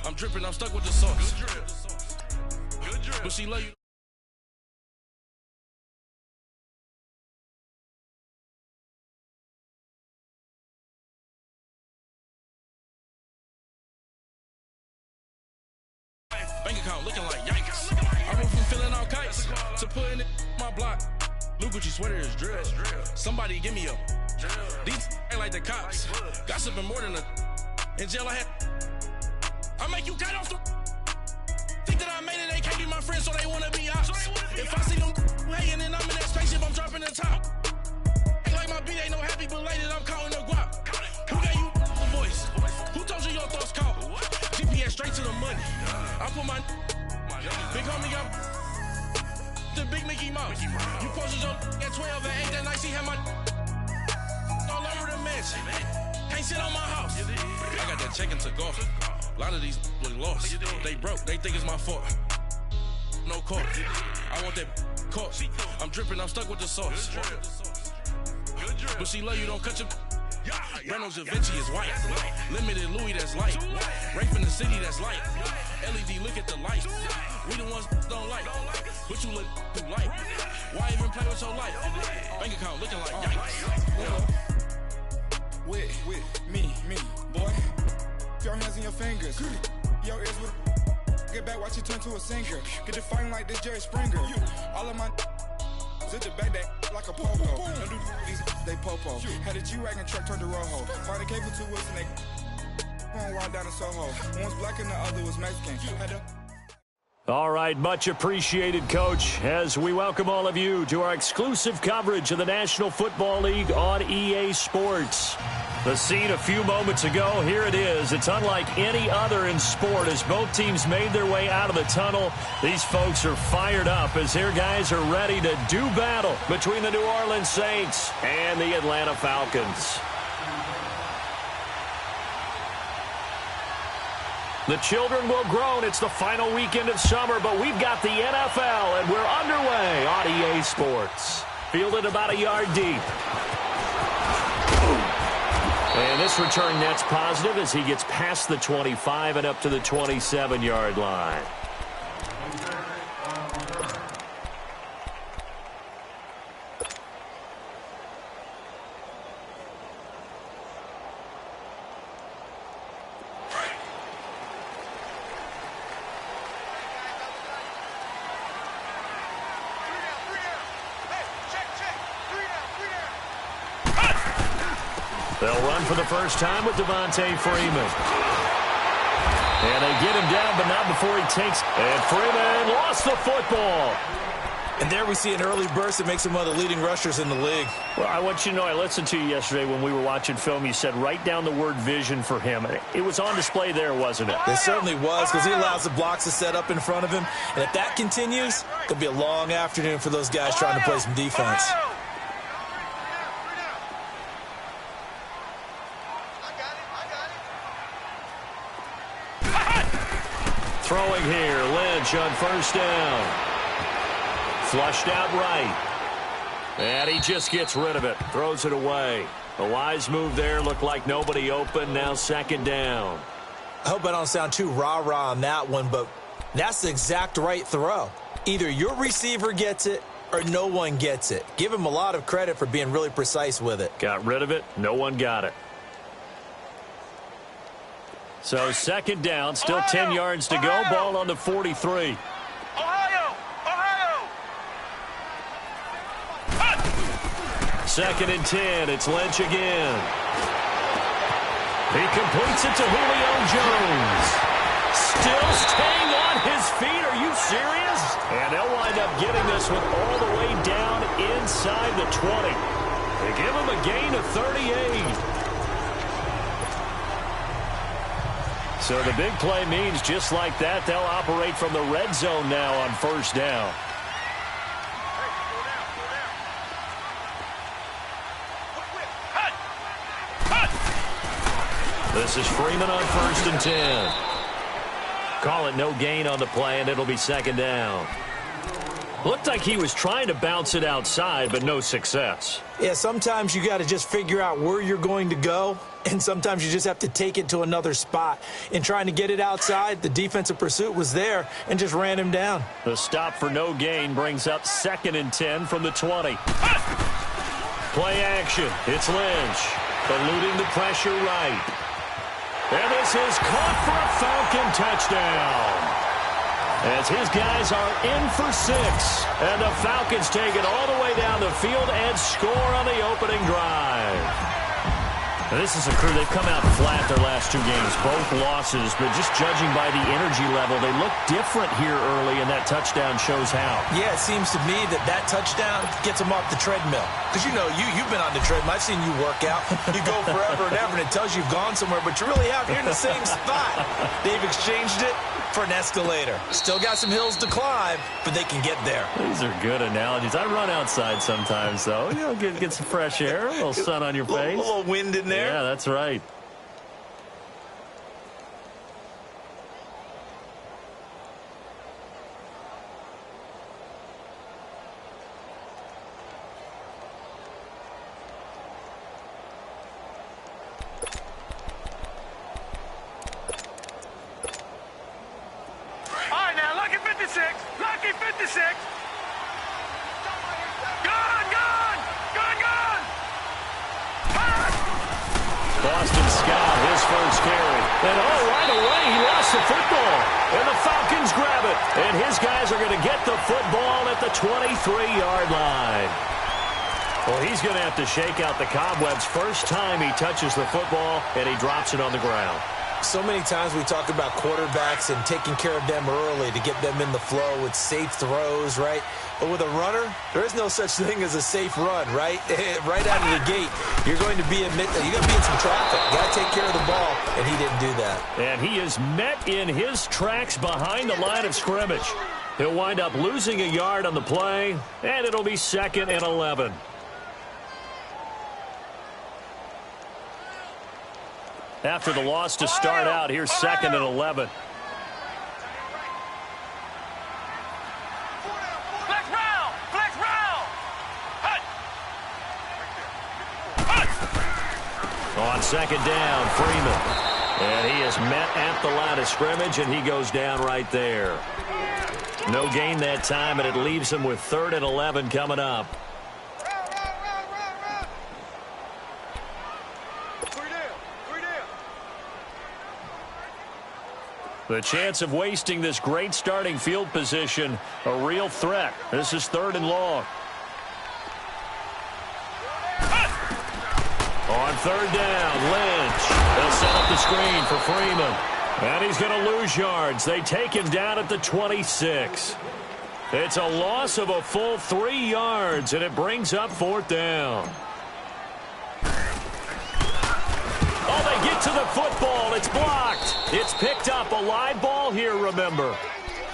I'm dripping, I'm stuck with the sauce. Good drip. Good drip. But she love you. Bank account looking like yikes. I went from filling out kites to putting it in my block. New Gucci sweater is drill. Somebody give me a. These ain't like the cops. Gossiping more than a. In jail I had. I make you cut off the. Think that I made it, they can't be my friends, so they wanna be ops. If I see them hating and I'm in that spaceship, I'm dropping the top. Ain't like my beat, ain't no happy belated, I'm counting the guap. Who gave you a voice? Who told you your thoughts count? GPS straight to the money. I put my big homie up the big Mickey Mouse. You posted your at 12 and 8 that night, she had my all over the mansion. Can't sit on my house. I got that check into golf. A lot of these look lost. They broke, they think it's my fault. No court. I want that court. I'm dripping, I'm stuck with the sauce. But she love you, don't cut your. Reynolds Da Vinci is white. Limited Louis, that's light. Rape in the city, that's light. LED, look at the light. We the ones don't like. But you look too light. Why even play with your life? Bank account looking like yikes. With me, boy. Your hands in your fingers. Your ears with. Get back, watch you turn to a singer. Get to fighting like this Jerry Springer. All of my. Zip the back that like a popo. Don't do these, they popo. Had a G-Wagon truck turned to Rojo. Find a cable 2 wheels and they going wild down in Soho. One was black and the other was Mexican. Had a All right, much appreciated, Coach, as we welcome all of you to our exclusive coverage of the National Football League on EA Sports. The scene a few moments ago, here it is. It's unlike any other in sport as both teams made their way out of the tunnel. These folks are fired up as their guys are ready to do battle between the New Orleans Saints and the Atlanta Falcons. The children will groan. It's the final weekend of summer, but we've got the NFL, and we're underway on EA Sports. Fielded about a yard deep. And this return net's positive as he gets past the 25 and up to the 27-yard line. They'll run for the first time with Devontae Freeman. And they get him down, but not before he takes. And Freeman lost the football. And there we see an early burst that makes him one of the leading rushers in the league. Well, I want you to know, I listened to you yesterday when we were watching film. You said write down the word vision for him. It was on display there, wasn't it? It certainly was, because he allows the blocks to set up in front of him. And if that continues, it could be a long afternoon for those guys trying to play some defense. Throwing here, Lynch on first down. Flushed out right. And he just gets rid of it. Throws it away. A wise move there. Looked like nobody open. Now second down. I hope I don't sound too rah-rah on that one, but that's the exact right throw. Either your receiver gets it or no one gets it. Give him a lot of credit for being really precise with it. Got rid of it. No one got it. So second down, still 10 yards to go. Ball on the 43. Ohio! Second and 10. It's Lynch again. He completes it to Julio Jones. Still staying on his feet. Are you serious? And they'll wind up getting this one all the way down inside the 20. They give him a gain of 38. So the big play means just like that, they'll operate from the red zone now on first down. This is Freeman on first and 10. Call it no gain on the play, and it'll be second down. Looked like he was trying to bounce it outside, but no success. Yeah, sometimes you got to just figure out where you're going to go, and sometimes you just have to take it to another spot. In trying to get it outside, the defensive pursuit was there and just ran him down. The stop for no gain brings up 2nd and 10 from the 20. Play action. It's Lynch, eluding the pressure right. And this is caught for a Falcon touchdown. As his guys are in for 6. And the Falcons take it all the way down the field and score on the opening drive. Now, this is a crew, they've come out flat their last 2 games, both losses, but just judging by the energy level, they look different here early, and that touchdown shows how. Yeah, it seems to me that touchdown gets them off the treadmill. Because, you know, you've been on the treadmill. I've seen you work out. You go forever and ever, and it tells you you've gone somewhere, but you're really out here in the same spot. They've exchanged it for an escalator. Still got some hills to climb, but they can get there. These are good analogies. I run outside sometimes, though. You know, get some fresh air, a little sun on your face. A little wind in there. Yeah, that's right. Lucky 56. Gone. Boston Scott, his first carry. And right away, he lost the football. And the Falcons grab it. And his guys are going to get the football at the 23-yard line. Well, he's going to have to shake out the cobwebs first time he touches the football, and he drops it on the ground. So many times we talk about quarterbacks and taking care of them early to get them in the flow with safe throws, right? But with a runner, there is no such thing as a safe run, right? Right out of the gate, you're going to be in some traffic. Got to take care of the ball, and he didn't do that. And he is met in his tracks behind the line of scrimmage. He'll wind up losing a yard on the play, and it'll be 2nd and 11. After the loss to start out, here's 2nd and 11. Flex round. On 2nd down, Freeman. And he is met at the line of scrimmage, and he goes down right there. No gain that time, and it leaves him with 3rd and 11 coming up. The chance of wasting this great starting field position, a real threat. This is 3rd and long. On 3rd down, Lynch. They'll set up the screen for Freeman. And he's going to lose yards. They take him down at the 26. It's a loss of a full 3 yards, and it brings up 4th down. Oh, they get to the football. It's blocked. It's picked up. A live ball here, remember.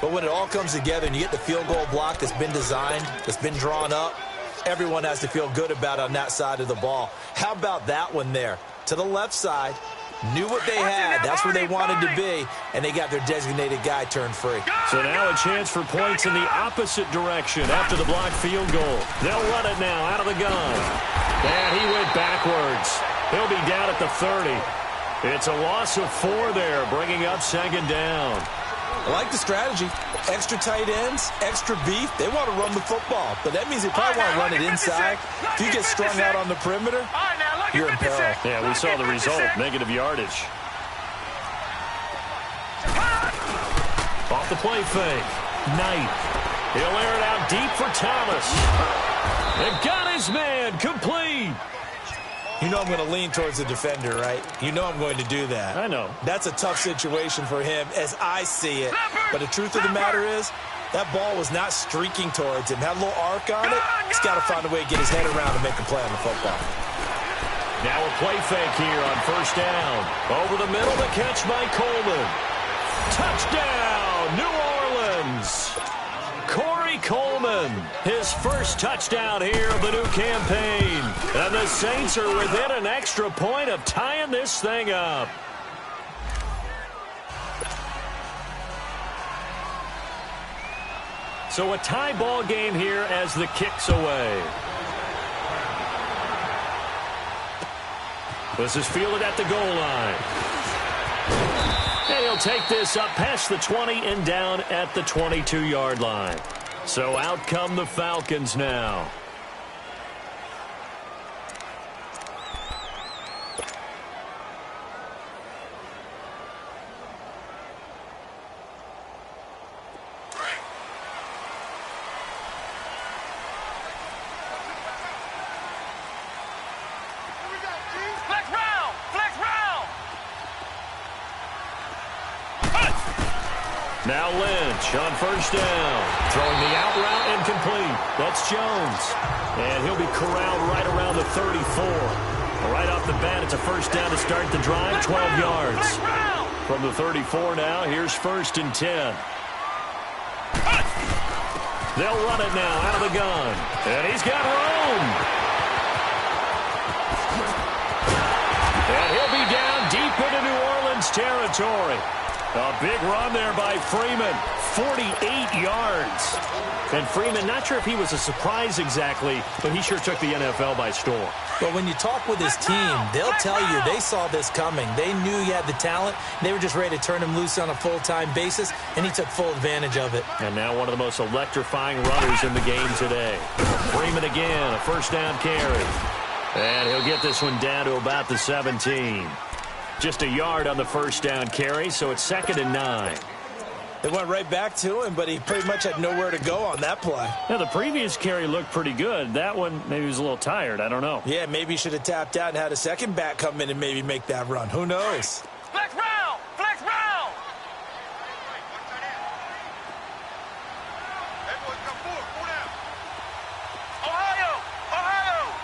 But when it all comes together and you get the field goal block that's been designed, that's been drawn up, everyone has to feel good about on that side of the ball. How about that one there? To the left side, knew what they had. That's where they wanted to be, and they got their designated guy turned free. So now a chance for points in the opposite direction after the blocked field goal. They'll run it now out of the gun. And he went backwards. He'll be down at the 30. It's a loss of 4 there, bringing up 2nd down. I like the strategy. Extra tight ends, extra beef. They want to run the football, but that means they probably want to run it inside. If you get strung out on the perimeter, you're in peril. Yeah, we saw the result, negative yardage. Off the play fake. Knight. He'll air it out deep for Thomas. And got his man complete. You know I'm going to lean towards the defender, right? You know I'm going to do that. I know. That's a tough situation for him as I see it. But the truth of the matter is, that ball was not streaking towards him. Had a little arc on it. He's got to find a way to get his head around and make a play on the football. Now a play fake here on 1st down. Over the middle, the catch by Coleman. Touchdown, New Orleans. Corey Coleman, his first touchdown here of the new campaign. And the Saints are within an extra point of tying this thing up. So a tie ball game here as the kick's away. This is fielded at the goal line. And he'll take this up past the 20 and down at the 22-yard line. So out come the Falcons now. Now Lynch on first down. Throwing the out route incomplete. That's Jones. And he'll be corralled right around the 34. Right off the bat, it's a first down to start the drive, 12 yards. From the 34 now, here's first and 10. They'll run it now out of the gun. And he's got room. And he'll be down deep into New Orleans territory. A big run there by Freeman, 48 yards. And Freeman, not sure if he was a surprise exactly, but he sure took the NFL by storm. But when you talk with his team, they'll tell you they saw this coming. They knew he had the talent. They were just ready to turn him loose on a full-time basis, and he took full advantage of it. And now one of the most electrifying runners in the game today. Freeman again, a first down carry. And he'll get this one down to about the 17. Just a yard on the first down carry, so it's 2nd and 9. They went right back to him, but he pretty much had nowhere to go on that play. Yeah, the previous carry looked pretty good. That one, maybe he was a little tired. I don't know. Yeah, maybe he should have tapped out and had a second back come in and maybe make that run. Who knows? Flex round! Flex round! Ohio! Ohio!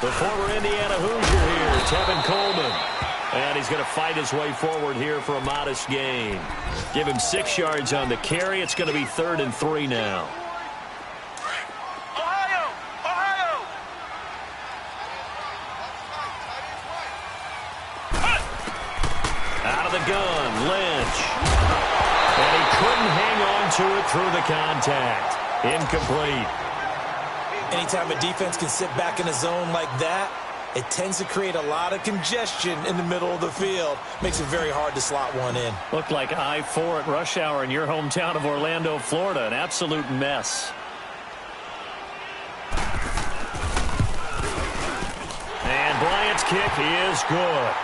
The former Indiana Hoosier here, Tevin Coleman. And he's going to fight his way forward here for a modest gain. Give him 6 yards on the carry. It's going to be 3rd and 3 now. Ohio! Ohio! Out of the gun, Lynch. And he couldn't hang on to it through the contact. Incomplete. Anytime a defense can sit back in a zone like that, it tends to create a lot of congestion in the middle of the field. Makes it very hard to slot one in. Looked like I-4 at rush hour in your hometown of Orlando, Florida. An absolute mess. And Bryant's kick is good.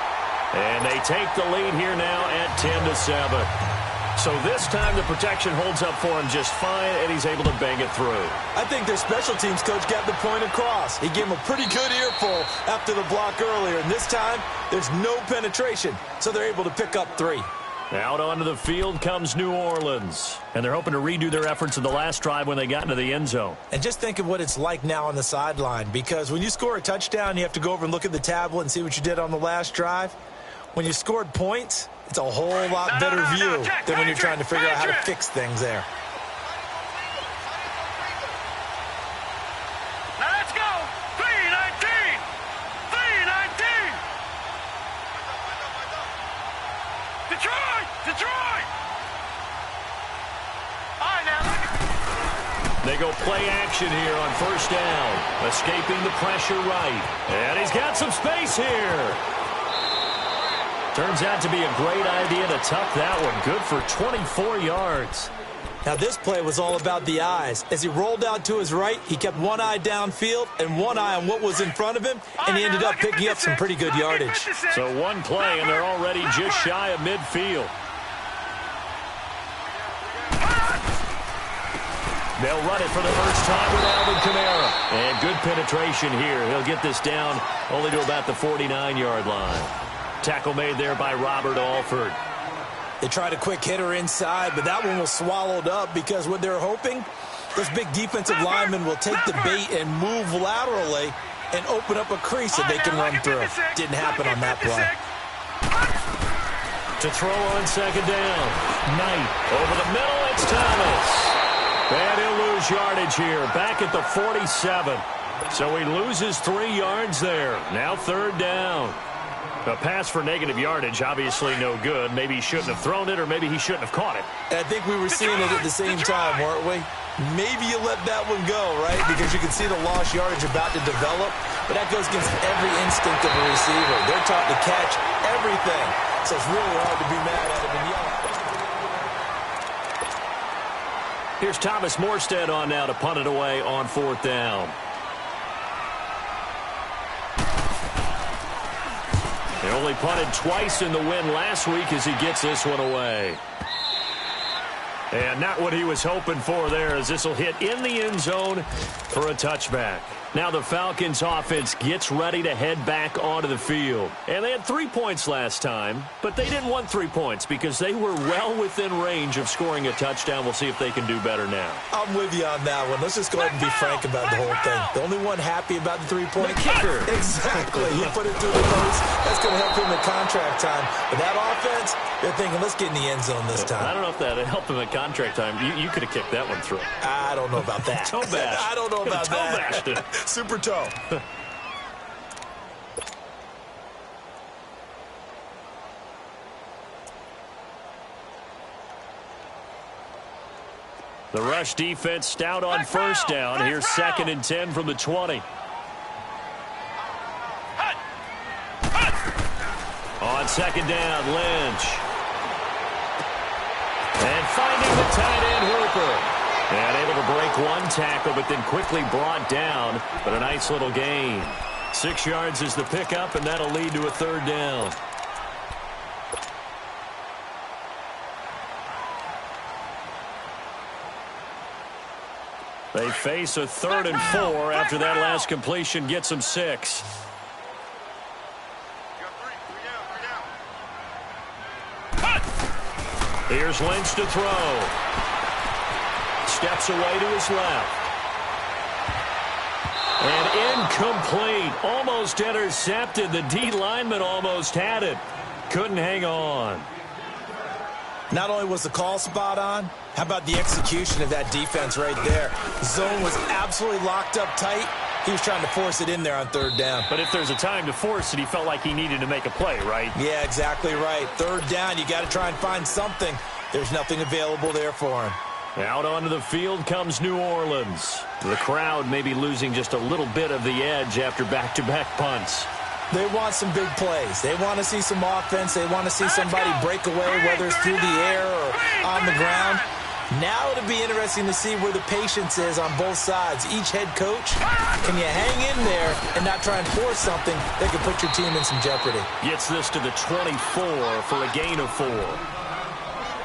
And they take the lead here now at 10-7. So this time the protection holds up for him just fine, and he's able to bang it through. I think their special teams coach got the point across. He gave him a pretty good earful after the block earlier, and this time there's no penetration, so they're able to pick up 3. Out onto the field comes New Orleans, and they're hoping to redo their efforts in the last drive when they got into the end zone. And just think of what it's like now on the sideline, because when you score a touchdown, you have to go over and look at the tablet and see what you did on the last drive. When you scored points, it's a whole lot better view than when you're trying to figure out how to fix things there. Now let's go! 3-19! 3-19! Detroit! Detroit! All right, now look at... They go play action here on first down. Escaping the pressure right. And he's got some space here. Turns out to be a great idea to tuck that one. Good for 24 yards. Now this play was all about the eyes. As he rolled out to his right, he kept one eye downfield and one eye on what was in front of him, and he ended up picking up some pretty good yardage. So one play, and they're already just shy of midfield. They'll run it for the first time with Alvin Kamara. And good penetration here. He'll get this down only to about the 49-yard line. Tackle made there by Robert Alford. They tried a quick hitter inside, but that one was swallowed up because what they're hoping, those big defensive linemen will take the bait and move laterally and open up a crease that they can run through. Didn't happen on that play. To throw on second down. Knight over the middle. It's Thomas. And he'll lose yardage here. Back at the 47. So he loses 3 yards there. Now 3rd down. A pass for negative yardage, obviously no good. Maybe he shouldn't have thrown it, or maybe he shouldn't have caught it. I think we were seeing it at the same time, weren't we? Maybe you let that one go, right? Because you can see the lost yardage about to develop. But that goes against every instinct of a receiver. They're taught to catch everything. So it's really hard to be mad at him and yell. Here's Thomas Morstead on now to punt it away on 4th down. He only punted twice in the win last week as he gets this one away. And not what he was hoping for there, as this will hit in the end zone for a touchback. Now the Falcons offense gets ready to head back onto the field. And they had 3 points last time, but they didn't want 3 points because they were well within range of scoring a touchdown. We'll see if they can do better now. I'm with you on that one. Let's just go ahead and be frank about the whole thing. The only one happy about the 3-point kicker. Exactly. He put it through the post. That's going to help him in contract time. But that offense, they're thinking, let's get in the end zone this time. I don't know if that helped him at contract time. You could have kicked that one through. I don't know about that. Toe bash. I don't know about toe that. Bashed it. Super toe. The rush defense stout on first down. Here's 2nd and 10 from the 20. On 2nd down, Lynch. And finding the tight end, Hooper. And able to break one tackle, but then quickly brought down. But a nice little gain. 6 yards is the pickup, and that'll lead to a 3rd down. They face a 3rd and 4 after that last completion gets them 6. Here's Lynch to throw. Steps away to his left. And incomplete. Almost intercepted. The D lineman almost had it. Couldn't hang on. Not only was the call spot on, how about the execution of that defense right there? Zone was absolutely locked up tight. He was trying to force it in there on 3rd down. But if there's a time to force it, he felt like he needed to make a play, right? Yeah, exactly right. 3rd down, you got to try and find something. There's nothing available there for him. Out onto the field comes New Orleans. The crowd may be losing just a little bit of the edge after back-to-back punts. They want some big plays. They want to see some offense. They want to see somebody break away, whether it's through the air or on the ground. Now it'll be interesting to see where the patience is on both sides. Each head coach, can you hang in there and not try and force something that could put your team in some jeopardy? Gets this to the 24 for a gain of 4.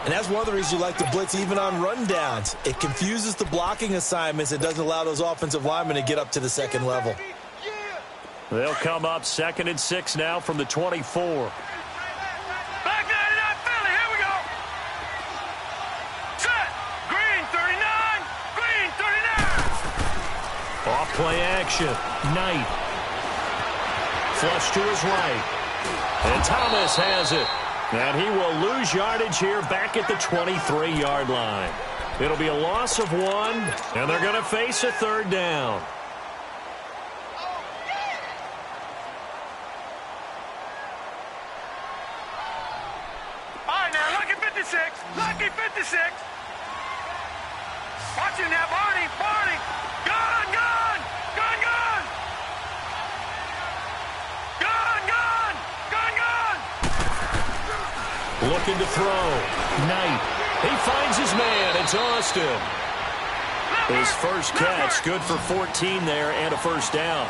And that's one of the reasons you like to blitz even on rundowns. It confuses the blocking assignments. It doesn't allow those offensive linemen to get up to the 2nd level. They'll come up 2nd and 6 now from the 24. Back 99 Philly, here we go. Set. Green 39. Green 39. Off play action. Knight. Flush to his right. And Thomas has it. And he will lose yardage here back at the 23-yard line. It'll be a loss of 1, and they're going to face a 3rd down. All right, now, lucky 56. Lucky 56. Watch him now, Barney. Barney. Gun, gun. Gun, gun. Gun, gun. Gun, gun. Looking to throw. Knight. He finds his man. It's Austin. His first catch, good for 14 there and a 1st down.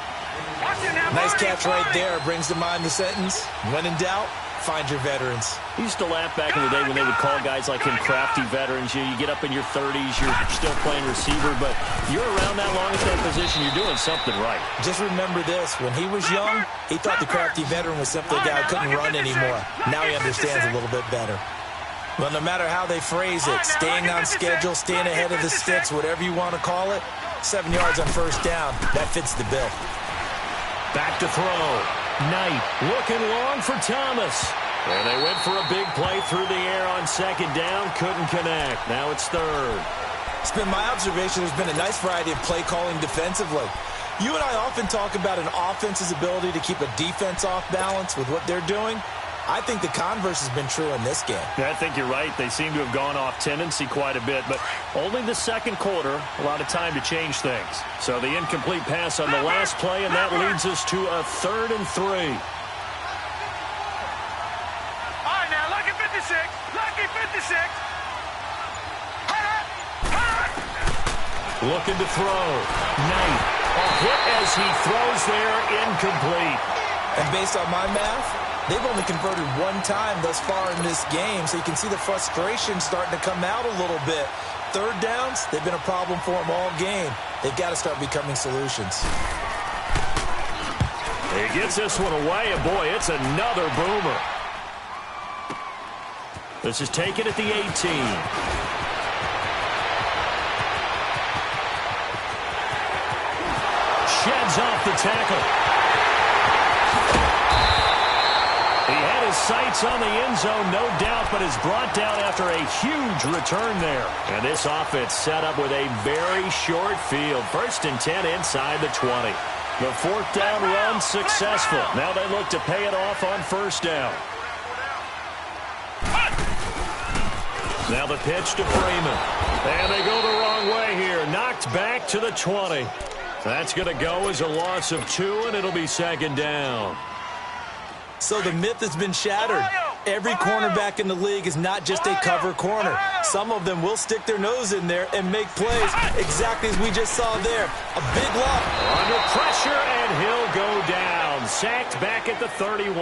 Watch him now, Nice Barney, catch right Barney. there. Brings to mind the sentence, when in doubt, find your veterans. I used to laugh back in the day when they would call guys like him crafty veterans. You get up in your 30s, you're still playing receiver, but you're around that long at that position, you're doing something right. Just remember this, when he was young, he thought the crafty veteran was simply a guy who couldn't run anymore. Now he understands a little bit better. Well, no matter how they phrase it, staying on schedule, staying ahead of the sticks, whatever you want to call it, 7 yards on 1st down, that fits the bill. Back to throw. Knight looking long for Thomas. And they went for a big play through the air on 2nd down. Couldn't connect. Now it's 3rd. It's been my observation there's been a nice variety of play calling defensively. You and I often talk about an offense's ability to keep a defense off balance with what they're doing. I think the converse has been true in this game. Yeah, I think you're right. They seem to have gone off tendency quite a bit, but only the second quarter, a lot of time to change things. So the incomplete pass on the last play, and that leads us to a 3rd and 3. All right, now, lucky 56. Lucky 56. Looking to throw. Knight. A hit as he throws there, incomplete. And based on my math, they've only converted one time thus far in this game, so you can see the frustration starting to come out a little bit. 3rd downs, they've been a problem for them all game. They've got to start becoming solutions. He gets this one away, and boy, it's another boomer. This is taken at the 18. Sheds off the tackle. He had his sights on the end zone, no doubt, but is brought down after a huge return there. And this offense set up with a very short field. 1st and 10 inside the 20. The 4th down run successful. Now they look to pay it off on 1st down. Now the pitch to Freeman. And they go the wrong way here. Knocked back to the 20. That's going to go as a loss of 2, and it'll be 2nd down. So the myth has been shattered. Every cornerback in the league is not just a cover corner. Some of them will stick their nose in there and make plays exactly as we just saw there. A big loss. Under pressure, and he'll go down. Sacked back at the 31.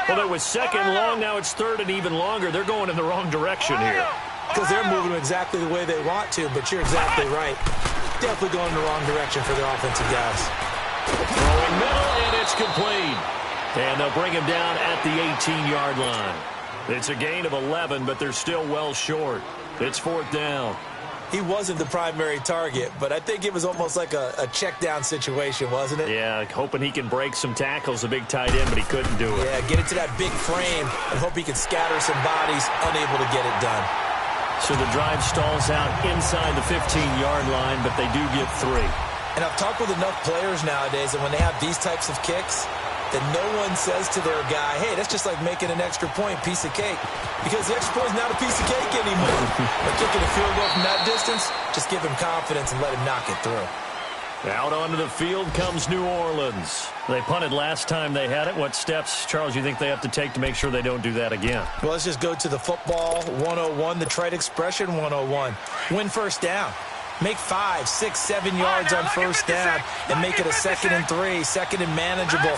Well, it was 2nd long. Now it's 3rd and even longer. They're going in the wrong direction here. Because they're moving exactly the way they want to, but you're exactly right. Definitely going in the wrong direction for their offensive guys. Throwing middle, and it's complete. And they'll bring him down at the 18-yard line. It's a gain of 11, but they're still well short. It's 4th down. He wasn't the primary target, but I think it was almost like a check-down situation, wasn't it? Yeah, hoping he can break some tackles, a big tight end, but he couldn't do it. Yeah, get it to that big frame and hope he can scatter some bodies, unable to get it done. So the drive stalls out inside the 15-yard line, but they do get 3. And I've talked with enough players nowadays that when they have these types of kicks, that no one says to their guy, hey, that's just like making an extra point, piece of cake. Because the extra point is not a piece of cake anymore. But kicking a field goal from that distance, just give him confidence and let him knock it through. Out onto the field comes New Orleans. They punted last time they had it. What steps, Charles, you think they have to take to make sure they don't do that again? Well, let's just go to the football 101, the trite expression 101. Win 1st down. Make 5, 6, 7 yards on 1st down and make it a 2nd and 3, 2nd and manageable.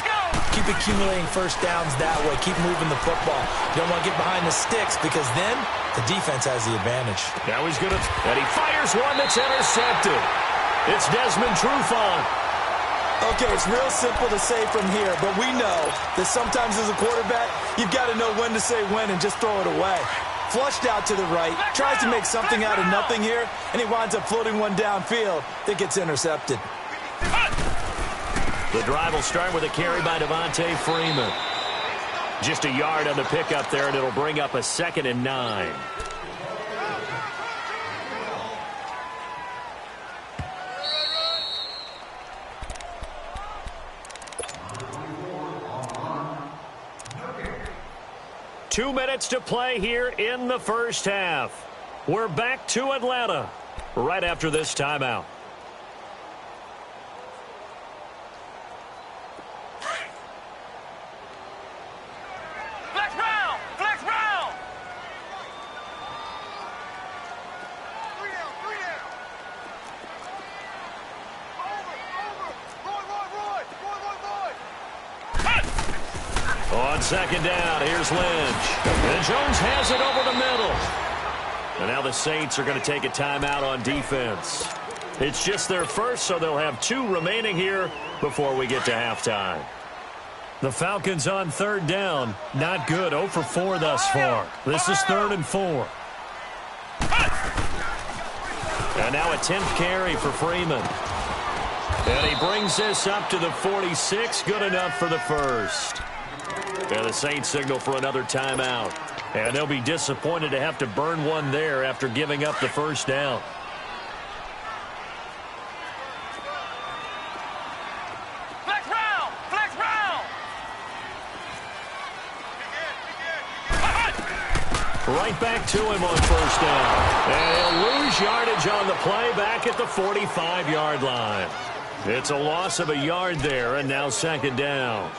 Keep accumulating 1st downs that way. Keep moving the football. You don't want to get behind the sticks because then the defense has the advantage. Now he's going to, and he fires one that's intercepted. It's Desmond Trufant. Okay, it's real simple to say from here, but we know that sometimes as a quarterback, you've got to know when to say when and just throw it away. Flushed out to the right, tries to make something out of nothing here, and he winds up floating one downfield that gets intercepted. The drive will start with a carry by Devontae Freeman. Just a yard on the pickup there, and it'll bring up a 2nd and 9. Two minutes to play here in the 1st half. We're back to Atlanta right after this timeout. Flex round! Flex round! 3 down, 3 down. Roy! On 2nd down, here's Lynch. And Jones has it over the middle. And now the Saints are going to take a timeout on defense. It's just their first, so they'll have 2 remaining here before we get to halftime. The Falcons on 3rd down. Not good. 0 for 4 thus far. This is 3rd and 4. And now a 10th carry for Freeman. And he brings this up to the 46. Good enough for the first. And the Saints signal for another timeout. And they'll be disappointed to have to burn one there after giving up the 1st down. Right back to him on first down. And he'll lose yardage on the play back at the 45-yard line. It's a loss of a yard there, and now second down.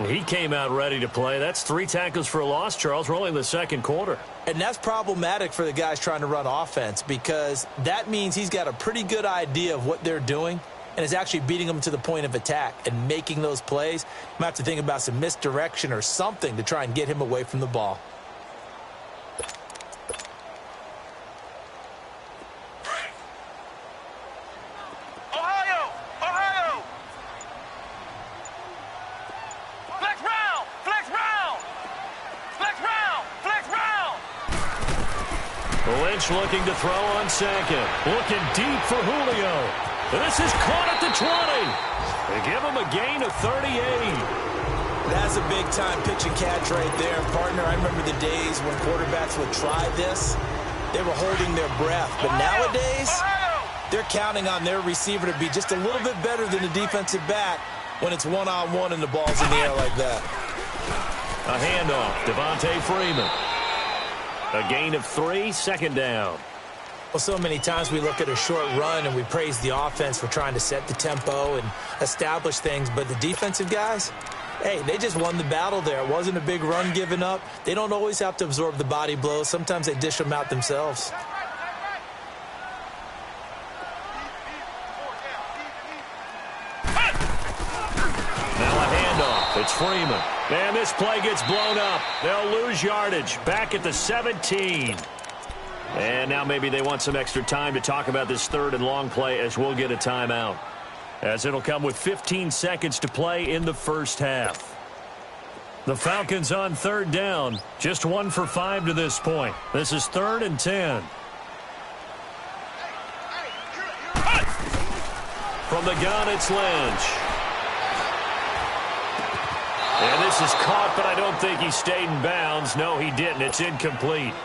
He came out ready to play. That's 3 tackles for a loss, Charles. We're only in the second quarter. And that's problematic for the guys trying to run offense because that means he's got a pretty good idea of what they're doing and is actually beating them to the point of attack and making those plays. You might have to think about some misdirection or something to try and get him away from the ball. Lynch looking to throw on second. Looking deep for Julio. This is caught at the 20. They give him a gain of 38. That's a big-time pitch and catch right there, partner. I remember the days when quarterbacks would try this. They were holding their breath. But nowadays, they're counting on their receiver to be just a little bit better than the defensive back when it's one-on-one and the ball's in the air like that. A handoff. Devontae Freeman. A gain of 3, second down. Well, so many times we look at a short run and we praise the offense for trying to set the tempo and establish things. But the defensive guys, hey, they just won the battle there. It wasn't a big run given up. They don't always have to absorb the body blows. Sometimes they dish them out themselves. Now a handoff. It's Freeman. And this play gets blown up. They'll lose yardage. Back at the 17. And now maybe they want some extra time to talk about this third and long play as we'll get a timeout. As it'll come with 15 seconds to play in the first half. The Falcons on third down. Just 1 for 5 to this point. This is 3rd and 10. From the gun, it's Lynch. And this is caught, but I don't think he stayed in bounds. No, he didn't. It's incomplete.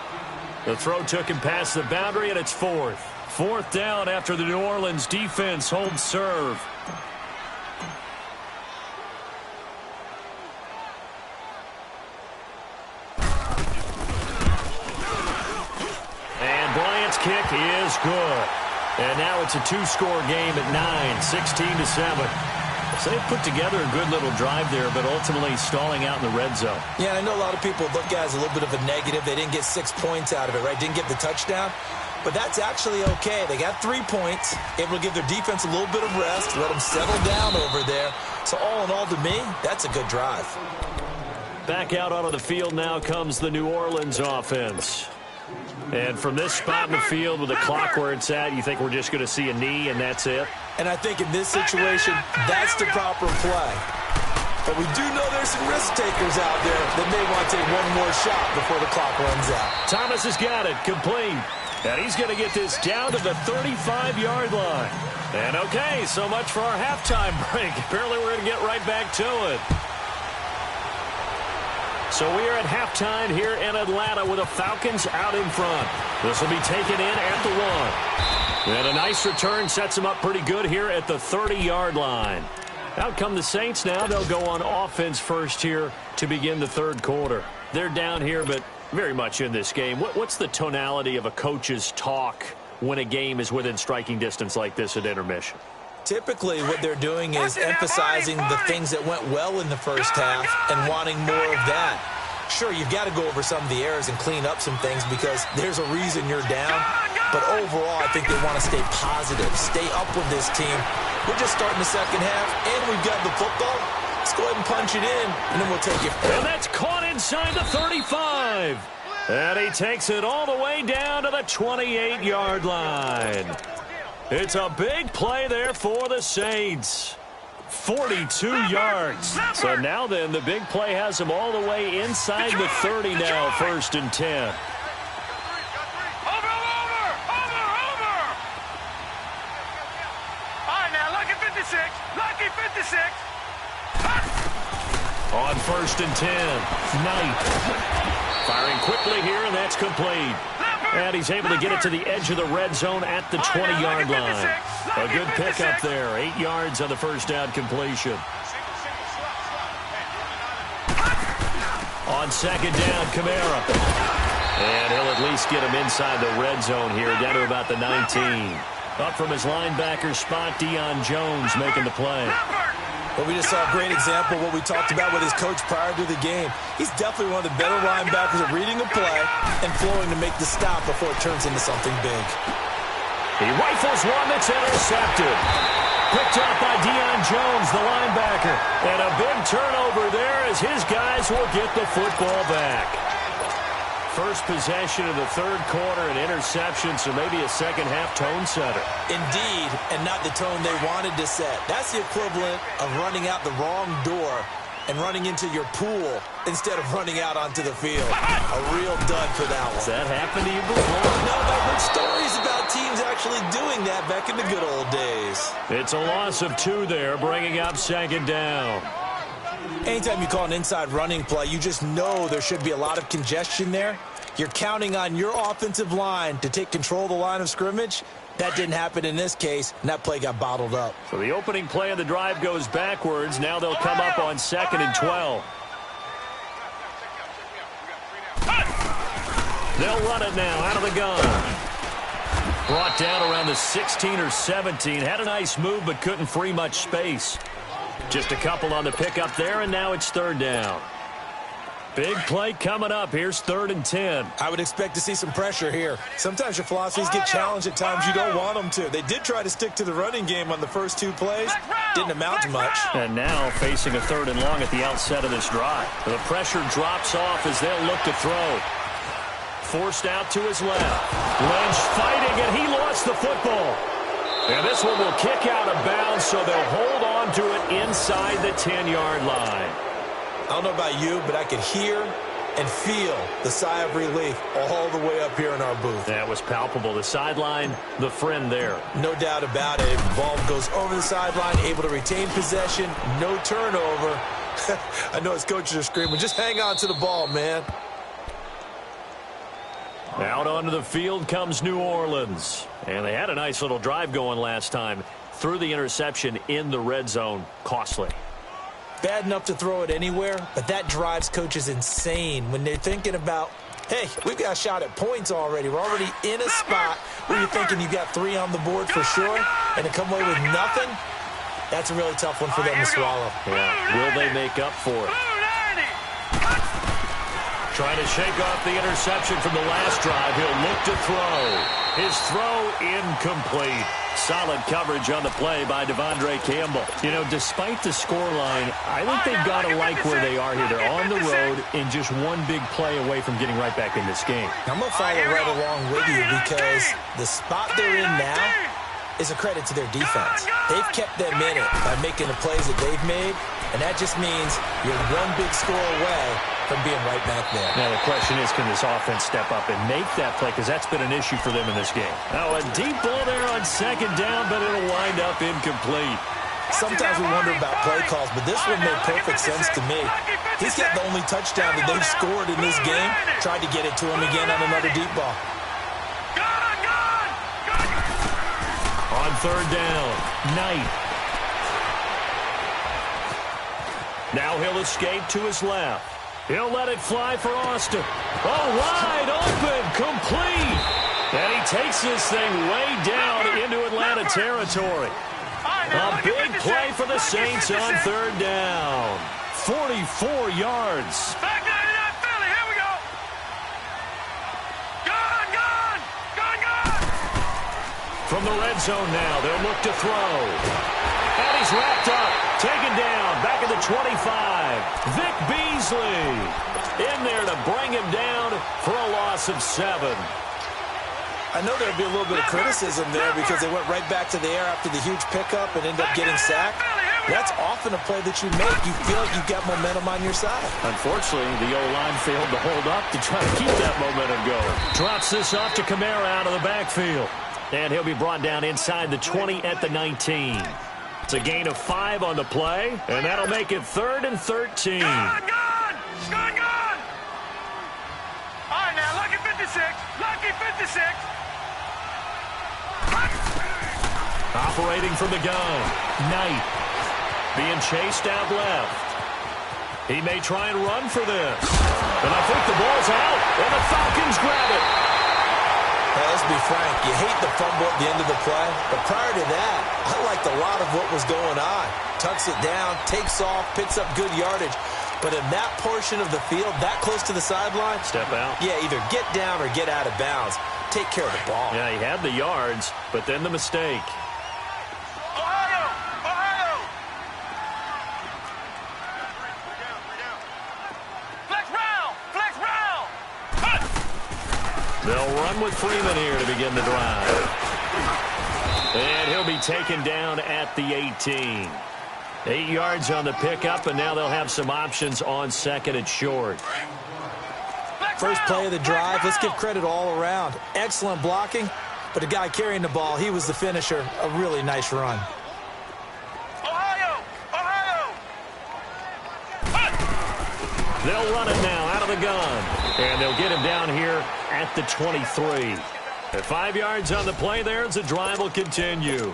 The throw took him past the boundary, and it's 4th. 4th down after the New Orleans defense holds serve. And Bryant's kick is good. And now it's a 2-score game at 9, 16-7. So they put together a good little drive there, but ultimately stalling out in the red zone. Yeah, I know a lot of people look at it as a little bit of a negative. They didn't get 6 points out of it, right? Didn't get the touchdown. But that's actually okay. They got 3 points, able to give their defense a little bit of rest, let them settle down over there. So all in all, to me, that's a good drive. Back out onto the field now comes the New Orleans offense. And from this spot in the field with the clock where it's at, you think we're just going to see a knee and that's it? And I think in this situation, that's the proper play. But we do know there's some risk takers out there that may want to take one more shot before the clock runs out. Thomas has got it, complete. And he's going to get this down to the 35-yard line. And okay, so much for our halftime break. Apparently we're going to get right back to it. So we are at halftime here in Atlanta with the Falcons out in front. This will be taken in at the 1. And a nice return sets them up pretty good here at the 30-yard line. Out come the Saints now. They'll go on offense first here to begin the third quarter. They're down here, but very much in this game. What's the tonality of a coach's talk when a game is within striking distance like this at intermission? Typically, what they're doing is emphasizing the things that went well in the first half and wanting more of that. Sure, you've got to go over some of the errors and clean up some things because there's a reason you're down. But overall, I think they want to stay positive, stay up with this team. We're just starting the second half, and we've got the football. Let's go ahead and punch it in, and then we'll take it. And that's caught inside the 35. And he takes it all the way down to the 28-yard line. It's a big play there for the Saints. 42 yards. So now then, the big play has them all the way inside the 30 now, 1st and 10. Over! All right, now, lucky 56. Lucky 56. On 1st and 10, Knight. Firing quickly here, and that's complete. And he's able to get it to the edge of the red zone at the 20-yard line. A good pickup there. 8 yards on the first down completion. On second down, Kamara. And he'll at least get him inside the red zone here, down to about the 19. Up from his linebacker spot, Deion Jones making the play. Well, we just saw a great example of what we talked about with his coach prior to the game. He's definitely one of the better linebackers at reading a play and flowing to make the stop before it turns into something big. He rifles one that's intercepted. Picked up by Deion Jones, the linebacker. And a big turnover there as his guys will get the football back. First possession of the third quarter, an interception, so maybe a second-half tone setter. Indeed, and not the tone they wanted to set. That's the equivalent of running out the wrong door and running into your pool instead of running out onto the field. A real dud for that one. Has that happened to you before? No, I've heard stories about teams actually doing that back in the good old days. It's a loss of 2 there, bringing up second down. Anytime you call an inside running play, you just know there should be a lot of congestion there. You're counting on your offensive line to take control of the line of scrimmage. That didn't happen in this case, and that play got bottled up. So the opening play of the drive goes backwards. Now they'll come up on 2nd and 12. They'll run it now out of the gun. Brought down around the 16 or 17. Had a nice move, but couldn't free much space. Just a couple on the pickup there, and now it's 3rd down. Big play coming up. Here's 3rd and 10. I would expect to see some pressure here. Sometimes your philosophies get challenged at times you don't want them to. They did try to stick to the running game on the first 2 plays. Didn't amount to much. And now facing a 3rd and long at the outset of this drive. The pressure drops off as they'll look to throw. Forced out to his left. Lynch fighting, and he lost the football. And this one will kick out of bounds, so they'll hold on to it inside the 10-yard line. I don't know about you, but I could hear and feel the sigh of relief all the way up here in our booth. That was palpable. The sideline, the friend there. No doubt about it. Ball goes over the sideline, able to retain possession, no turnover. I know his coaches are screaming, just hang on to the ball, man. Out onto the field comes New Orleans. And they had a nice little drive going last time. Threw the interception in the red zone. Costly. Bad enough to throw it anywhere, but that drives coaches insane when they're thinking about, hey, we've got a shot at points already. We're already in a spot where you're thinking you've got 3 on the board for sure, and to come away with nothing, that's a really tough one for them to swallow. Yeah. Will they make up for it? Trying to shake off the interception from the last drive. He'll look to throw. His throw incomplete. Solid coverage on the play by Devondre Campbell. You know, despite the scoreline, I think they've got to like where they are here. They're on the road and just one big play away from getting right back in this game. I'm going to follow right along with you because the spot they're in now is a credit to their defense. They've kept them in it by making the plays that they've made, and that just means you're one big score away from being right back there. Now the question is, can this offense step up and make that play? Because that's been an issue for them in this game. Now a deep ball there on 2nd down, but it'll wind up incomplete. Sometimes we wonder about play calls, but this one made perfect sense to me. He's got the only touchdown that they've scored in this game. Tried to get it to him again on another deep ball. On 3rd down, Knight. Now he'll escape to his left. He'll let it fly for Austin. Oh, wide open, complete. And he takes this thing way down into Atlanta territory. A big play for the Saints on 3rd down. 44 yards. Back 99 Philly, here we go. Gone. From the red zone now, they'll look to throw. And he's wrapped up, taken down, back at the 25. Vic Beasley in there to bring him down for a loss of 7. I know there'll be a little bit of criticism there because they went right back to the air after the huge pickup and ended up getting sacked. That's often a play that you make. You feel like you've got momentum on your side. Unfortunately, the O-line failed to hold up to try to keep that momentum going. Drops this off to Kamara out of the backfield. And he'll be brought down inside the 20 at the 19. It's a gain of 5 on the play, and that'll make it 3rd and 13. Gone. All right, now, lucky 56. Operating from the gun. Knight being chased out left. He may try and run for this. And I think the ball's out. And the Falcons Rams grab it. Now, let's be frank. You hate the fumble at the end of the play, but prior to that, I liked a lot of what was going on. Tucks it down, takes off, picks up good yardage. But in that portion of the field, that close to the sideline, step out. Yeah, either get down or get out of bounds. Take care of the ball. Yeah, he had the yards, but then the mistake. Ohio! Ohio! Flex round! Flex round! Cut! They'll run with Freeman here to begin the drive. And he'll be taken down at the 18. 8 yards on the pickup, and now they'll have some options on second and short. First play of the drive, let's give credit all around. Excellent blocking, but the guy carrying the ball, he was the finisher. A really nice run. Ohio! Ohio! They'll run it now out of the gun, and they'll get him down here at the 23. At 5 yards on the play there, as the drive will continue.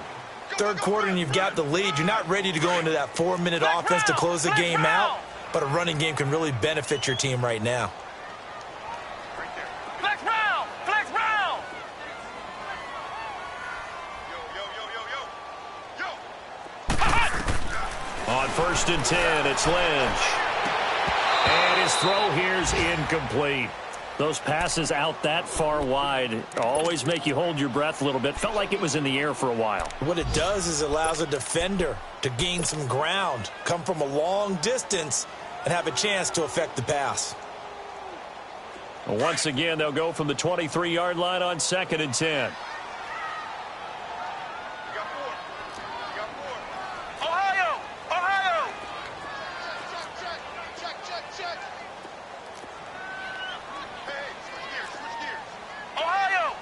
Third quarter and you've got the lead. You're not ready to go into that 4-minute offense to close the game out, but a running game can really benefit your team right now. Flex round! Flex round! On 1st and 10, it's Lynch. And his throw here's incomplete. Those passes out that far wide always make you hold your breath a little bit. Felt like it was in the air for a while. What it does is it allows a defender to gain some ground, come from a long distance, and have a chance to affect the pass. Once again, they'll go from the 23-yard line on 2nd and 10. Ohio! Ohio! Ohio! Ohio!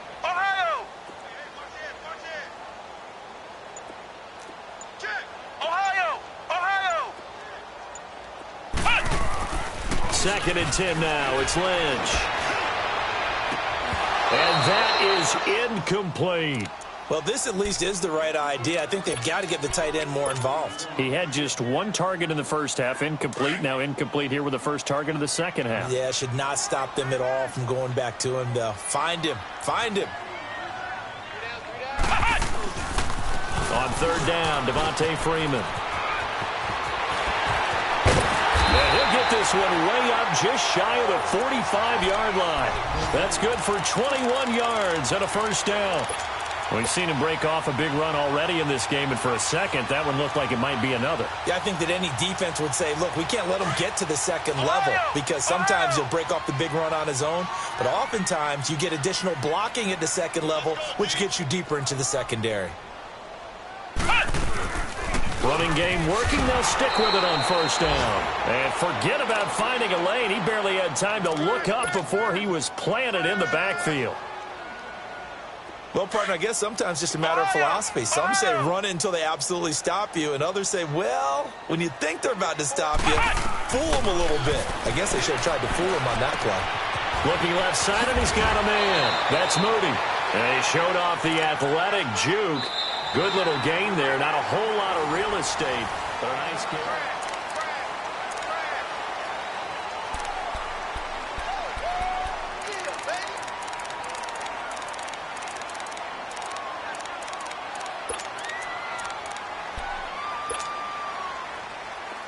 Ohio! Ohio! 2nd and 10 now. It's Lynch. And that is incomplete. Well, this at least is the right idea. I think they've got to get the tight end more involved. He had just one target in the first half, incomplete. Now incomplete here with the first target of the second half. Yeah, should not stop them at all from going back to him, though. Find him. Find him. On 3rd down, Devontae Freeman. And he'll get this one way up just shy of the 45-yard line. That's good for 21 yards and a first down. We've seen him break off a big run already in this game, and for a second, that one looked like it might be another. Yeah, I think that any defense would say, look, we can't let him get to the second level, because sometimes he'll break off the big run on his own, but oftentimes you get additional blocking at the second level, which gets you deeper into the secondary. Running game working. They'll stick with it on 1st down. And forget about finding a lane. He barely had time to look up before he was planted in the backfield. Well, partner, I guess sometimes just a matter of philosophy. Some say run it until they absolutely stop you, and others say, well, when you think they're about to stop you, fool them a little bit. I guess they should have tried to fool him on that play. Looking left side, and he's got a man. That's Moody. And he showed off the athletic juke. Good little gain there. Not a whole lot of real estate, but a nice gain.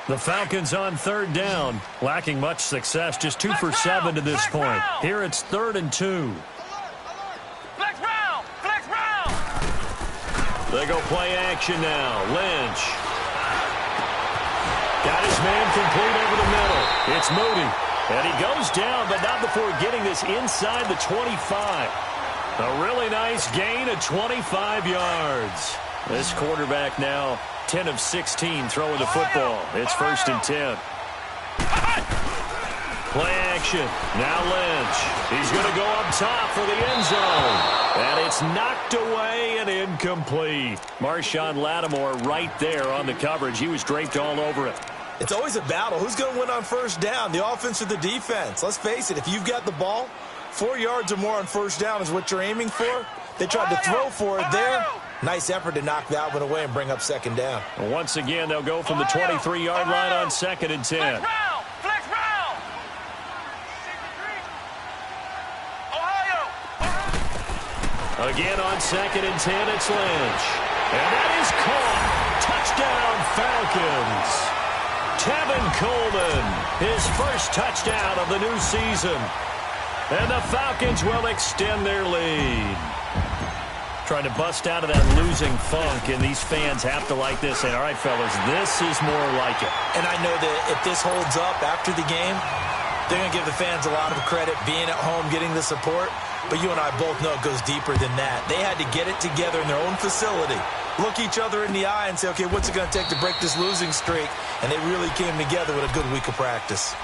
The Falcons on 3rd down, lacking much success, just 2 for 7 to this point. Here it's 3rd and 2. Flex round! Flex round! They go play action now. Lynch. Got his man complete over the middle. It's Moody. And he goes down, but not before getting this inside the 25. A really nice gain of 25 yards. This quarterback now 10 of 16 throwing the football. It's 1st and 10. Play action. Now Lynch. He's going to go up top for the end zone. And it's knocked away and incomplete. Marshawn Lattimore right there on the coverage. He was draped all over it. It's always a battle. Who's going to win on 1st down, the offense or the defense? Let's face it, if you've got the ball, 4 yards or more on 1st down is what you're aiming for. They tried to throw for it there. Nice effort to knock that one away and bring up 2nd down. Once again, they'll go from the 23-yard line on 2nd and 10. Flex round! Flex round! Again on 2nd and 10, it's Lynch. And that is caught. Touchdown, Falcons. Tevin Coleman, his first touchdown of the new season. And the Falcons will extend their lead. Trying to bust out of that losing funk, and these fans have to like this. And, all right, fellas, this is more like it. And I know that if this holds up after the game, they're going to give the fans a lot of credit being at home, getting the support. But you and I both know it goes deeper than that. They had to get it together in their own facility, look each other in the eye and say, okay, what's it going to take to break this losing streak? And they really came together with a good week of practice.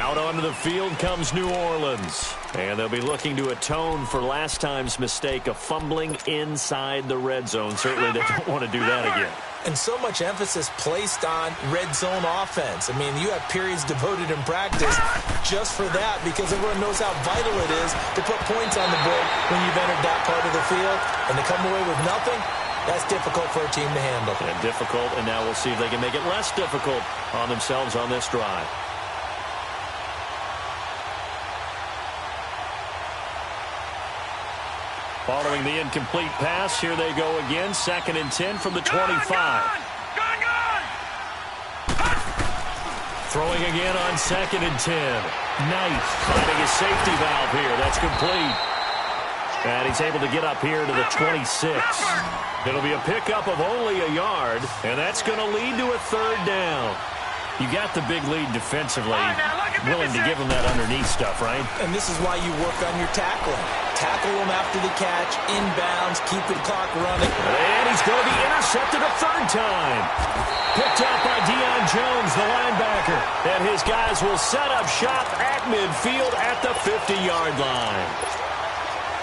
Out onto the field comes New Orleans. And they'll be looking to atone for last time's mistake of fumbling inside the red zone. Certainly they don't want to do that again. And so much emphasis placed on red zone offense. I mean, you have periods devoted in practice just for that because everyone knows how vital it is to put points on the board when you've entered that part of the field. And to come away with nothing, that's difficult for a team to handle. And difficult, and now we'll see if they can make it less difficult on themselves on this drive. Following the incomplete pass, here they go again. 2nd and 10 from the 25. Throwing again on 2nd and 10. Knight finding his safety valve here. That's complete. And he's able to get up here to the 26. It'll be a pickup of only a yard, and that's going to lead to a 3rd down. You got the big lead defensively, willing to give them that underneath stuff, right? And this is why you work on your tackling. Tackle them after the catch, inbounds, keep the clock running. And he's going to be intercepted a 3rd time. Picked up by Deion Jones, the linebacker. And his guys will set up shop at midfield at the 50-yard line.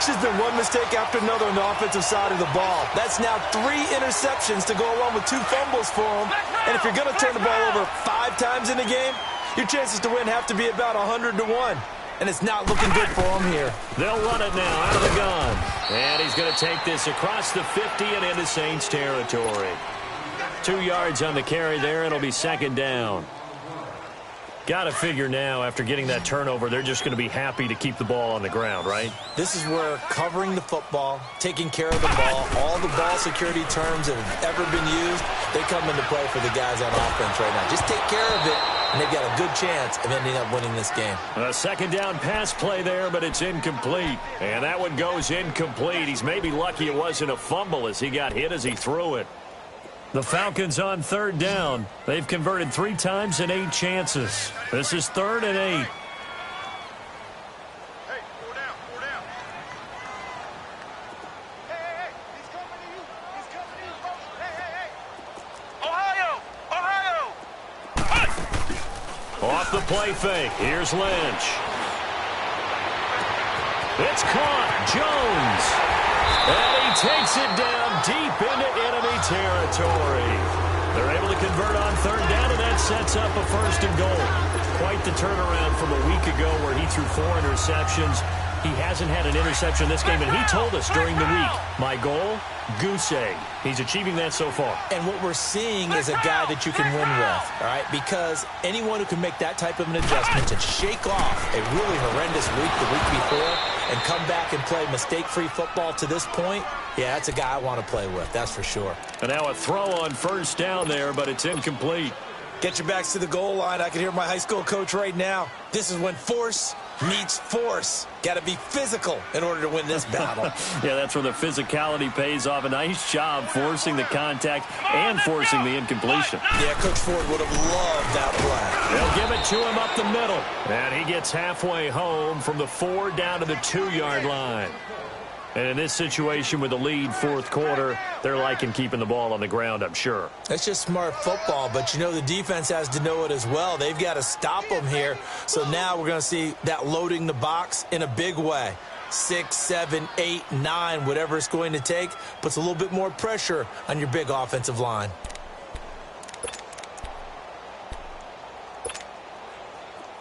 There's been one mistake after another on the offensive side of the ball. That's now 3 interceptions to go along with 2 fumbles for him. And if you're going to turn the ball over 5 times in a game, your chances to win have to be about 100 to 1. And it's not looking good for him here. They'll run it now out of the gun. And he's going to take this across the 50 and into Saints territory. 2 yards on the carry there. It'll be 2nd down. Got to figure now, after getting that turnover, they're just going to be happy to keep the ball on the ground, right? This is where covering the football, taking care of the ball, all the ball security terms that have ever been used, they come into play for the guys on offense right now. Just take care of it, and they've got a good chance of ending up winning this game. A 2nd down pass play there, but it's incomplete. And that one goes incomplete. He's maybe lucky it wasn't a fumble as he got hit as he threw it. The Falcons on 3rd down. They've converted 3 times in 8 chances. This is 3rd and 8. Hey, 4 down, 4 down. Hey, he's coming to you. He's coming to you, folks. Hey. Ohio. Off the play fake. Here's Lynch. It's caught. Jones. And he takes it down deep into enemy territory. They're able to convert on 3rd down, and that sets up a 1st and goal. Quite the turnaround from a week ago where he threw 4 interceptions. He hasn't had an interception this game, and he told us during the week, my goal, goose egg. He's achieving that so far. And what we're seeing is a guy that you can win with, all right? Because anyone who can make that type of an adjustment and shake off a really horrendous week the week before and come back and play mistake-free football to this point, yeah, that's a guy I want to play with, that's for sure. And now a throw on 1st down there, but it's incomplete. Get your backs to the goal line. I can hear my high school coach right now. This is when force meets force. Got to be physical in order to win this battle. Yeah, that's where the physicality pays off. A nice job forcing the contact and forcing the incompletion. Yeah, Coach Ford would have loved that play. They'll give it to him up the middle. And he gets halfway home from the 4 down to the 2-yard line. And in this situation with the lead 4th quarter, they're liking keeping the ball on the ground, I'm sure. That's just smart football, but you know the defense has to know it as well. They've got to stop them here. So now we're going to see that loading the box in a big way. 6, 7, 8, 9, whatever it's going to take, puts a little bit more pressure on your big offensive line.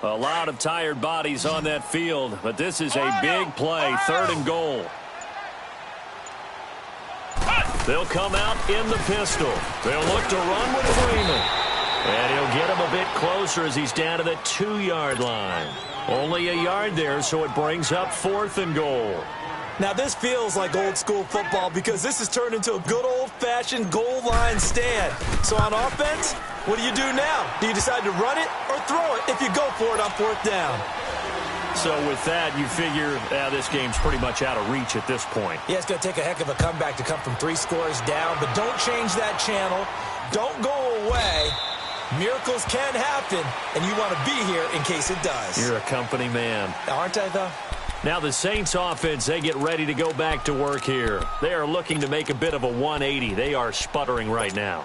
A lot of tired bodies on that field, but this is a big play, 3rd and goal. They'll come out in the pistol. They'll look to run with Freeman. And he'll get him a bit closer as he's down to the 2-yard line. Only a yard there, so it brings up 4th and goal. Now, this feels like old-school football because this has turned into a good old-fashioned goal line stand. So on offense, what do you do now? Do you decide to run it or throw it if you go for it on 4th down? So with that, you figure this game's pretty much out of reach at this point. Yeah, it's going to take a heck of a comeback to come from 3 scores down, but don't change that channel. Don't go away. Miracles can happen, and you want to be here in case it does. You're a company man. Aren't I, though? Now the Saints offense, they get ready to go back to work here. They are looking to make a bit of a 180. They are sputtering right now.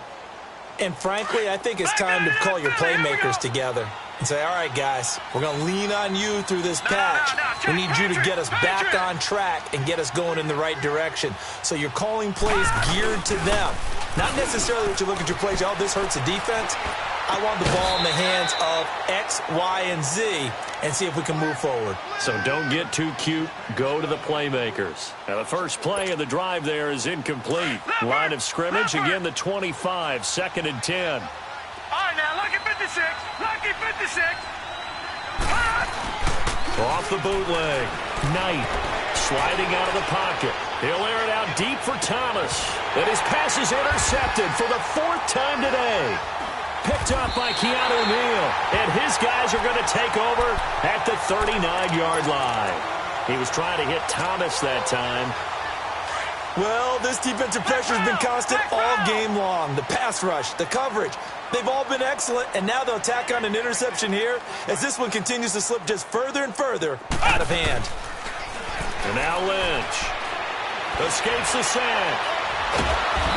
And frankly, I think it's time to call your playmakers together and say, all right, guys, we're going to lean on you through this patch. We need you to get us back on track and get us going in the right direction. So you're calling plays geared to them. Not necessarily that you look at your plays, oh, this hurts the defense. I want the ball in the hands of X, Y, and Z and see if we can move forward. So don't get too cute. Go to the playmakers. Now the first play of the drive there is incomplete. Line of scrimmage, again the 25, 2nd and 10. All right, now, lucky 56. Lucky 56. Off the bootleg. Knight sliding out of the pocket. He'll air it out deep for Thomas. And his pass is intercepted for the 4th time today. Picked up by Keanu Neal. And his guys are going to take over at the 39-yard line. He was trying to hit Thomas that time. Well, this defensive pressure has been constant all game long. The pass rush, the coverage, they've all been excellent, and now they'll tack on an interception here as this one continues to slip just further and further out of hand. And now Lynch escapes the sack.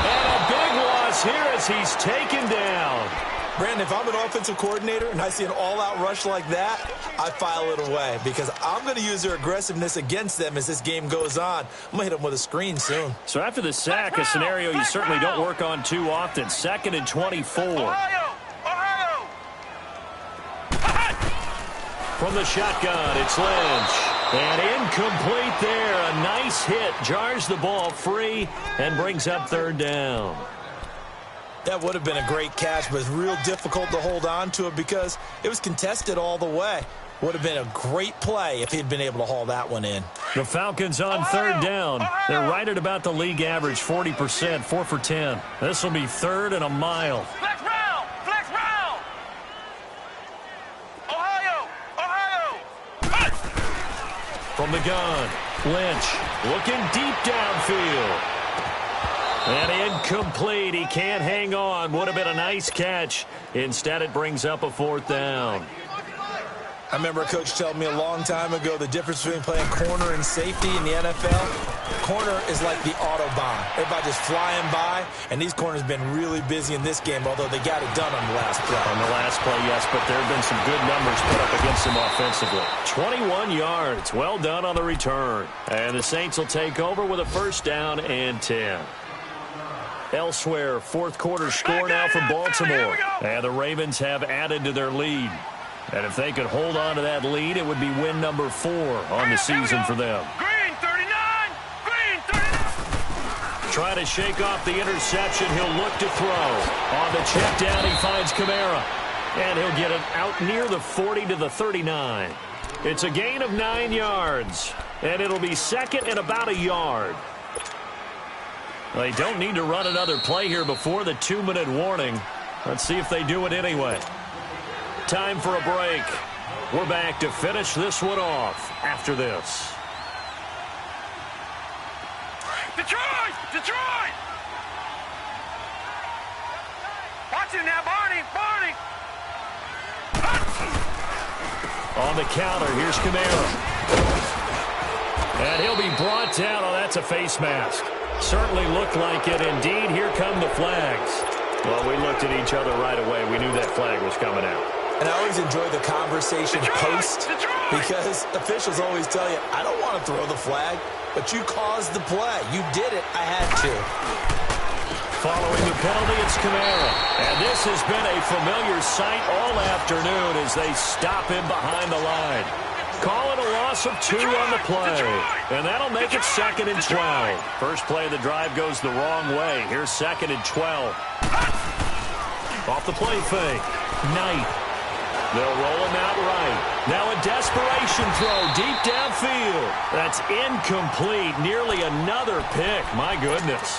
And a big loss here as he's taken down. Brandon, if I'm an offensive coordinator and I see an all-out rush like that, I file it away because I'm going to use their aggressiveness against them as this game goes on. I'm going to hit them with a screen soon. So after the sack, a scenario you certainly don't work on too often. 2nd and 24. Ohio! From the shotgun, it's Lynch. And incomplete there. A nice hit. Jars the ball free and brings up 3rd down. That would have been a great catch, but it's real difficult to hold on to it because it was contested all the way. Would have been a great play if he'd been able to haul that one in. The Falcons on 3rd down. They're right at about the league average, 40%, 4 for 10. This will be 3rd and a mile. Flex round! Flex round! Ohio! From the gun, Lynch looking deep downfield. And incomplete. He can't hang on. Would have been a nice catch. Instead, it brings up a 4th down. I remember a coach telling me a long time ago the difference between playing corner and safety in the NFL. Corner is like the Autobahn. Everybody just flying by, and these corners have been really busy in this game, although they got it done on the last play. On the last play, yes, but there have been some good numbers put up against them offensively. 21 yards. Well done on the return. And the Saints will take over with a 1st down and 10. Elsewhere, 4th quarter score now for Baltimore. And the Ravens have added to their lead. And if they could hold on to that lead, it would be win number 4 on the season for them. Green 39! Green 39! Trying to shake off the interception. He'll look to throw. On the check down, he finds Kamara. And he'll get it out near the 40 to the 39. It's a gain of 9 yards. And it'll be 2nd and about a yard. They don't need to run another play here before the 2-minute warning. Let's see if they do it anyway. Time for a break. We're back to finish this one off after this. Detroit! Detroit! Watch him now, Barney! Barney! On the counter, here's Kamara. And he'll be brought down. Oh, that's a face mask. Certainly looked like it. Indeed, here come the flags. Well, we looked at each other right away. We knew that flag was coming out. And I always enjoy the conversation post because officials always tell you, I don't want to throw the flag, but you caused the play. You did it. I had to. Following the penalty, it's Kamara. And this has been a familiar sight all afternoon as they stop him behind the line. Call it a loss of 2 on the play. And that'll make it 2nd and 12. First play of the drive goes the wrong way. Here's 2nd and 12. Off the play fake. Knight They'll roll him out right. Now a desperation throw deep downfield. That's incomplete. Nearly another pick. My goodness.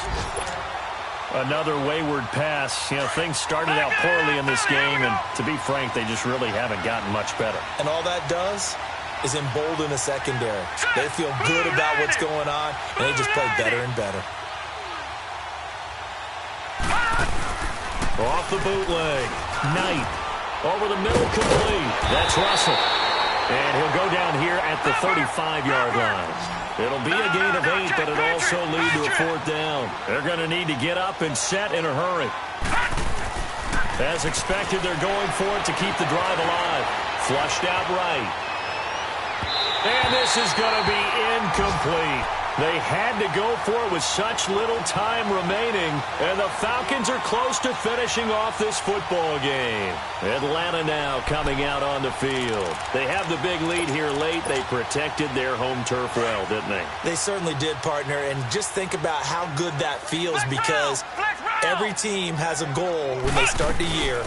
Another wayward pass. You know, things started out poorly in this game, and to be frank, they just really haven't gotten much better. And all that does is embolden the secondary. They feel good about what's going on, and they just play better and better. Off the bootleg. Knight. Over the middle, complete. That's Russell. And he'll go down here at the 35-yard line. It'll be a gain of 8, but it'll also lead to a 4th down. They're going to need to get up and set in a hurry. As expected, they're going for it to keep the drive alive. Flushed out right. And this is going to be incomplete. They had to go for it with such little time remaining, and the Falcons are close to finishing off this football game. Atlanta now coming out on the field. They have the big lead here late. They protected their home turf well, didn't they? They certainly did, partner, and just think about how good that feels because every team has a goal when they start the year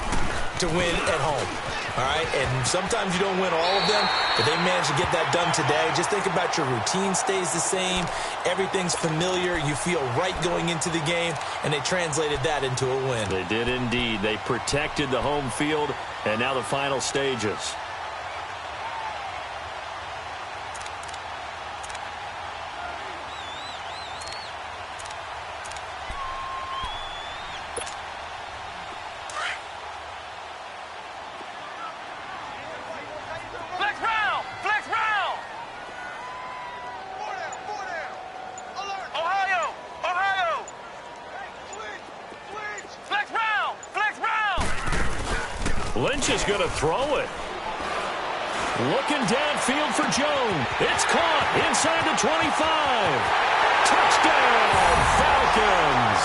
to win at home. All right, and sometimes you don't win all of them, but they managed to get that done today. Just think about your routine stays the same. Everything's familiar. You feel right going into the game, and they translated that into a win. They did indeed. They protected the home field, and now the final stages. Lynch is going to throw it. Looking downfield for Jones. It's caught inside the 25. Touchdown, Falcons.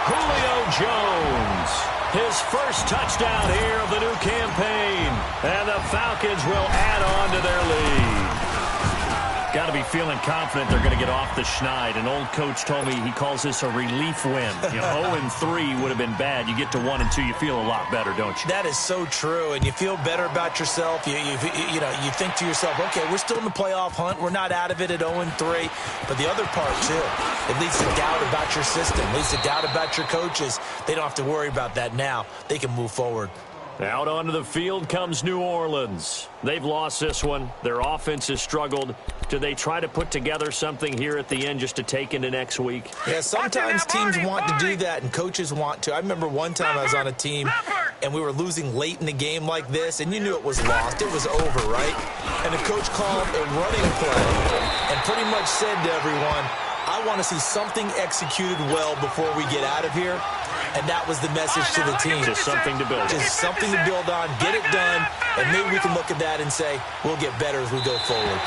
Julio Jones. His first touchdown here of the new campaign. And the Falcons will add on to their lead. Got to be feeling confident they're going to get off the schneid. An old coach told me he calls this a relief win. 0-3 would have been bad. You get to 1-2, you feel a lot better, don't you? That is so true, and you feel better about yourself. You think to yourself, okay, we're still in the playoff hunt. We're not out of it at 0-3. But the other part, too, it leads to doubt about your system. It leads to doubt about your coaches. They don't have to worry about that now. They can move forward. Out onto the field comes New Orleans. They've lost this one. Their offense has struggled. Do they try to put together something here at the end just to take into next week? Yeah, sometimes teams want to do that and coaches want to. I remember one time I was on a team and we were losing late in the game like this, and you knew it was lost. It was over, right? And the coach called a running play and pretty much said to everyone, I want to see something executed well before we get out of here. And that was the message to the team. Just something to build on. Just something to build on, get it done, and maybe we can look at that and say, we'll get better as we go forward.